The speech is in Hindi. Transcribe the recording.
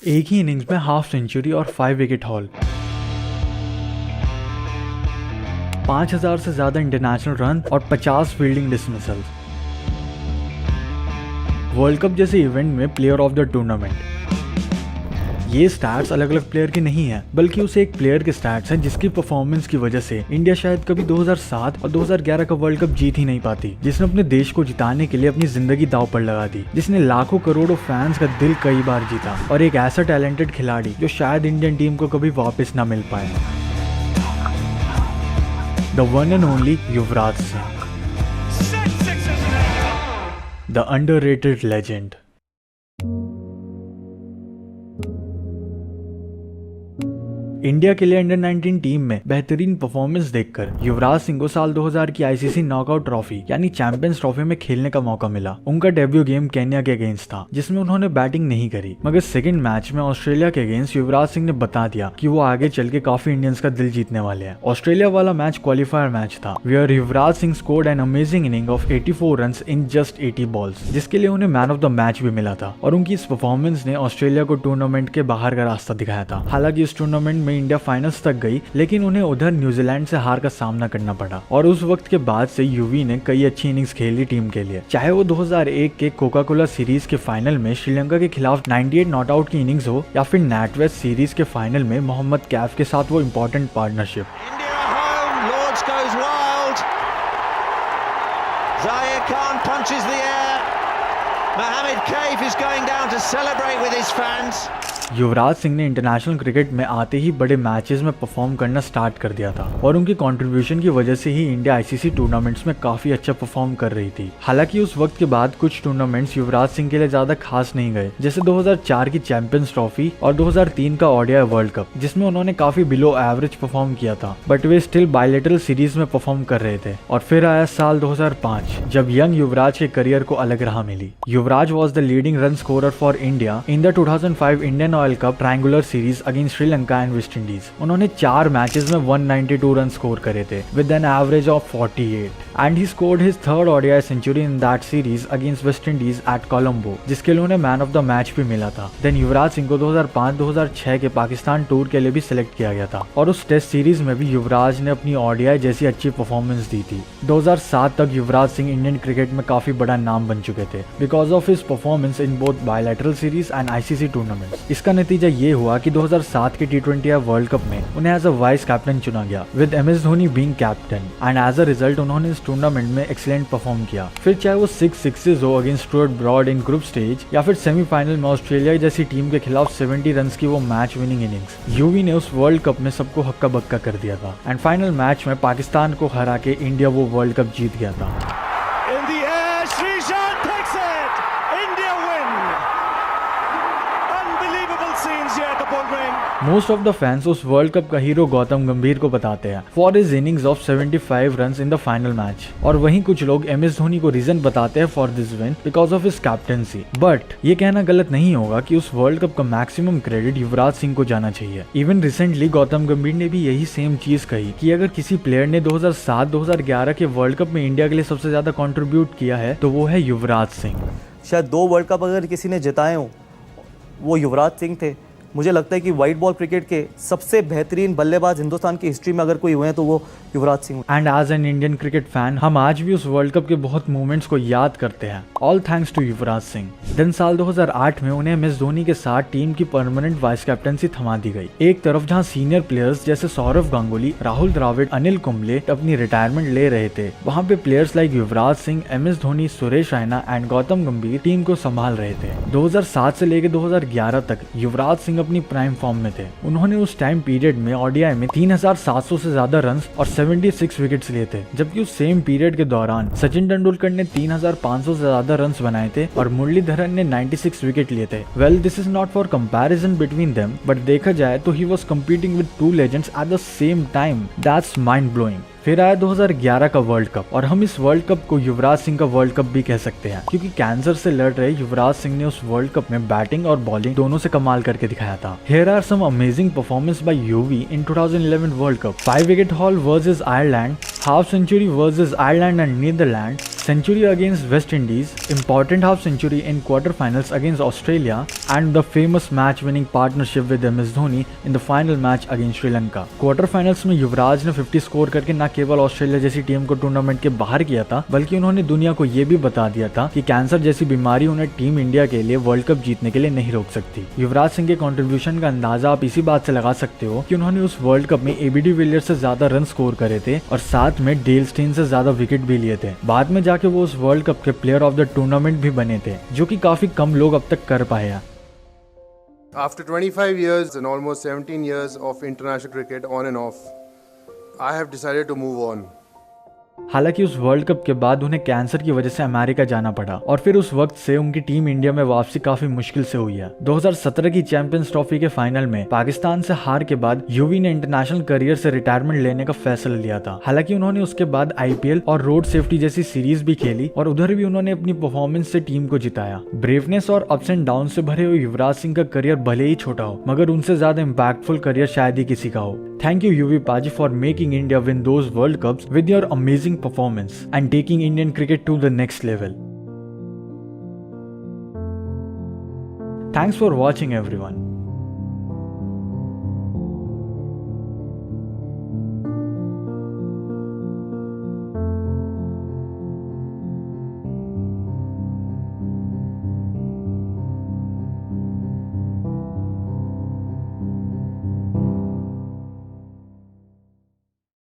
एक ही इनिंग्स में हाफ सेंचुरी और 5 विकेट हॉल, 5000 से ज्यादा इंटरनेशनल रन और 50 फील्डिंग डिसमिसल। वर्ल्ड कप जैसे इवेंट में प्लेयर ऑफ द टूर्नामेंट। ये स्टैट्स अलग अलग प्लेयर के नहीं है, बल्कि उसे एक प्लेयर के स्टैट्स हैं जिसकी परफॉर्मेंस की वजह से इंडिया शायद कभी 2007 और 2011 का वर्ल्ड कप जीत ही नहीं पाती, जिसने अपने देश को जिताने के लिए अपनी जिंदगी दांव पर लगा दी, जिसने लाखों करोड़ों फैंस का दिल कई बार जीता, और एक ऐसा टैलेंटेड खिलाड़ी जो शायद इंडियन टीम को कभी वापस ना मिल पाए। The one and only Yuvraj Singh, the underrated legend. India के लिए अंडर 19 टीम में बेहतरीन परफॉर्मेंस देखकर युवराज सिंह को साल 2000 की आईसीसी नॉकआउट ट्रॉफी यानी चैंपियंस ट्रॉफी में खेलने का मौका मिला। उनका डेब्यू गेम केन्या के अगेंस्ट था, जिसमें उन्होंने बैटिंग नहीं करी, मगर सेकंड मैच में ऑस्ट्रेलिया के अगेंस्ट युवराज सिंह ने बता दिया कि वो आगे चल के काफी इंडियंस का दिल जीतने वाले हैं। ऑस्ट्रेलिया वाला मैच क्वालिफायर मैच था, where Yuvraj Singh scored an amazing inning of 84 runs in just 80 balls, जिसके लिए उन्हें मैन ऑफ द मैच भी मिला था। और उनकी इस परफॉर्मेंस ने ऑस्ट्रेलिया को टूर्नामेंट के बाहर का रास्ता दिखाया था। हालांकि इस टूर्नामेंट में इंडिया फाइनल्स तक गई, लेकिन उन्हें उधर न्यूजीलैंड से हार का सामना करना पड़ा। और उस वक्त के बाद से यूवी ने कई अच्छी इनिंग्स खेली टीम के लिए, चाहे वो 2001 के कोका कोला सीरीज के फाइनल में श्रीलंका के खिलाफ 98 नॉट आउट की इनिंग्स हो, या फिर नेटवेस्ट सीरीज के फाइनल में मोहम्मद कैफ के साथ वो इम्पोर्टेंट पार्टनरशिप। युवराज सिंह ने इंटरनेशनल क्रिकेट में आते ही बड़े मैचेस में परफॉर्म करना स्टार्ट कर दिया था, और उनकी कंट्रीब्यूशन की वजह से ही इंडिया आईसीसी टूर्नामेंट्स में काफी अच्छा परफॉर्म कर रही थी। हालांकि उस वक्त के बाद कुछ टूर्नामेंट्स युवराज सिंह के लिए ज्यादा खास नहीं गए, जैसे 2004 की चैंपियंस ट्रॉफी और 2003 का ओडीआई वर्ल्ड कप, जिसमें उन्होंने काफी बिलो एवरेज परफॉर्म किया था, but way still bilateral series में परफॉर्म कर रहे थे। और फिर आया साल 2005, जब यंग युवराज के करियर को अलग राह मिली। Yuvraj was the leading run scorer for India in the 2005 Indian Oil cup triangular series against Sri Lanka and West Indies. उन्होंने 4 मैचेस में 192 रन स्कोर करे थे with an average of 48, and he scored his third ODI century in that series against West Indies at Colombo, जिसके लिए उन्हें मैन ऑफ द मैच भी मिला था। देन युवराज सिंह को 2005-2006 के पाकिस्तान टूर के लिए भी सिलेक्ट किया गया था, और उस टेस्ट सीरीज में भी युवराज ने अपनी ओडीआई जैसी अच्छी परफॉर्मेंस दी थी। 2007 तक युवराज सिंह इंडियन क्रिकेट में काफी बड़ा नाम बन चुके थे because of his performance in both bilateral series and ICC tournaments. इसका नतीजा ये हुआ कि 2007 के T20 वर्ल्ड कप में उन्हें एज अ वाइस कैप्टन चुना गया, with MS Dhoni being captain, and as a result उन्होंने इस टूर्नामेंट में एक्सीलेंट परफॉर्म किया। फिर चाहे वो 6 सिक्सेस हो against Stuart brought in group stage, या फिर सेमीफाइनल में ऑस्ट्रेलिया जैसी टीम के खिलाफ 70 रन की वो मैच विनिंग इनिंग्स, यूवी ने उस वर्ल्ड कप में सबको हक्का बक्का कर दिया था। एंड फाइनल मैच में पाकिस्तान को हरा के इंडिया वो वर्ल्ड कप जीत गया था। मोस्ट ऑफ द फैंस उस वर्ल्ड कप का हीरो गौतम गंभीर को बताते हैं for his innings of 75 runs in the final match, और वहीं कुछ लोग MS धोनी को रीजन बताते हैं for this win because of his captaincy. But ये कहना गलत नहीं होगा कि उस वर्ल्ड कप का मैक्सिमम क्रेडिट युवराज सिंह को जाना चाहिए। इवन रिसेंटली गौतम गंभीर ने भी यही सेम चीज कही कि अगर किसी प्लेयर ने 2007-2011 के वर्ल्ड कप में इंडिया के लिए सबसे ज्यादा कॉन्ट्रीब्यूट किया है तो वो है युवराज सिंह। शायद 2 वर्ल्ड कप अगर किसी ने जिताए हो वो युवराज सिंह थे। मुझे लगता है कि वाइट बॉल क्रिकेट के सबसे बेहतरीन बल्लेबाज हिंदुस्तान की हिस्ट्री में अगर कोई हुए हैं तो वो Yuvraj Singh. And as an Indian cricket fan हम आज भी उस वर्ल्ड कप के बहुत मोमेंट्स को याद करते हैं, all thanks to Yuvraj Singh. Then साल 2008 में उन्हें MS धोनी के साथ टीम की परमानेंट वाइस कैप्टनसी थमा दी गई। एक तरफ जहां सीनियर प्लेयर्स जैसे सौरव गांगुली, राहुल द्रविड़, अनिल कुंबले अपनी रिटायरमेंट ले रहे थे, वहां पे players like Yuvraj Singh, MS Dhoni, Suresh Raina and Gautam गंभीर टीम को संभाल रहे थे। 2007 से लेकर 2011 तक युवराज सिंह अपनी प्राइम फॉर्म में थे। उन्होंने उस टाइम पीरियड में ओडीआई में 3700 से ज्यादा रन्स और 76 विकेट्स लिए थे, जबकि उस सेम पीरियड के दौरान सचिन तेंदुलकर ने 3500 से ज्यादा रन्स बनाए थे और मुरलीधरन ने 96 विकेट लिए थे। Well this is not for comparison between them, but देखा जाए तो he was competing with 2 legends at the same time. That's mind blowing. फिर आया 2011 का वर्ल्ड कप, और हम इस वर्ल्ड कप को युवराज सिंह का वर्ल्ड कप भी कह सकते हैं, क्योंकि कैंसर से लड़ रहे युवराज सिंह ने उस वर्ल्ड कप में बैटिंग और बॉलिंग दोनों से कमाल करके दिखाया था। Here are some amazing performance by Yuvi in 2011 world cup. 5 wicket haul versus Ireland, half century versus Ireland and Netherlands, century against West Indies, important half century in quarterfinals against Australia, and the famous match-winning partnership with MS Dhoni in the final match against Sri Lanka. क्वार्टरफाइनल्स में युवराज ने 50 स्कोर करके न केवल ऑस्ट्रेलिया जैसी टीम को टूर्नामेंट के बाहर किया था, बल्कि उन्होंने दुनिया को ये भी बता दिया था कि कैंसर जैसी बीमारी उन्हें टीम इंडिया के लिए वर्ल्ड कप जीतने के लिए नहीं रोक सकती। युवराज सिंह के कंट्रीब्यूशन का अंदाजा आप इसी बात से लगा सकते हो कि उन्होंने उस वर्ल्ड कप में एबी डिविलियर्स से ज्यादा रन स्कोर करे थे और साथ में डेल स्टेन से ज्यादा विकेट भी लिए थे। बाद में जाके वो उस वर्ल्ड कप के प्लेयर ऑफ द टूर्नामेंट भी बने थे, जो कि काफी कम लोग अब तक कर पाए हैं। After 25 years and almost 17 years of international cricket on and off, I have decided to move on. हालांकि उस वर्ल्ड कप के बाद उन्हें कैंसर की वजह से अमेरिका जाना पड़ा और फिर उस वक्त से उनकी टीम इंडिया में वापसी काफी मुश्किल से हुई है। 2017 की चैंपियंस ट्रॉफी के फाइनल में पाकिस्तान से हार के बाद युवी ने इंटरनेशनल करियर से रिटायरमेंट लेने का फैसला लिया था। हालांकि उन्होंने उसके बाद IPL और रोड सेफ्टी जैसी सीरीज भी खेली और उधर भी उन्होंने अपनी परफॉर्मेंस से टीम को जिताया। ब्रेवनेस और अप्स एंड डाउन से भरे हुए युवराज सिंह का करियर भले ही छोटा हो, मगर उनसे ज्यादा इम्पैक्टफुल करियर शायद ही किसी का हो। Thank you UV Paji for making India win those World Cups with your amazing performance and taking Indian cricket to the next level. Thanks for watching everyone.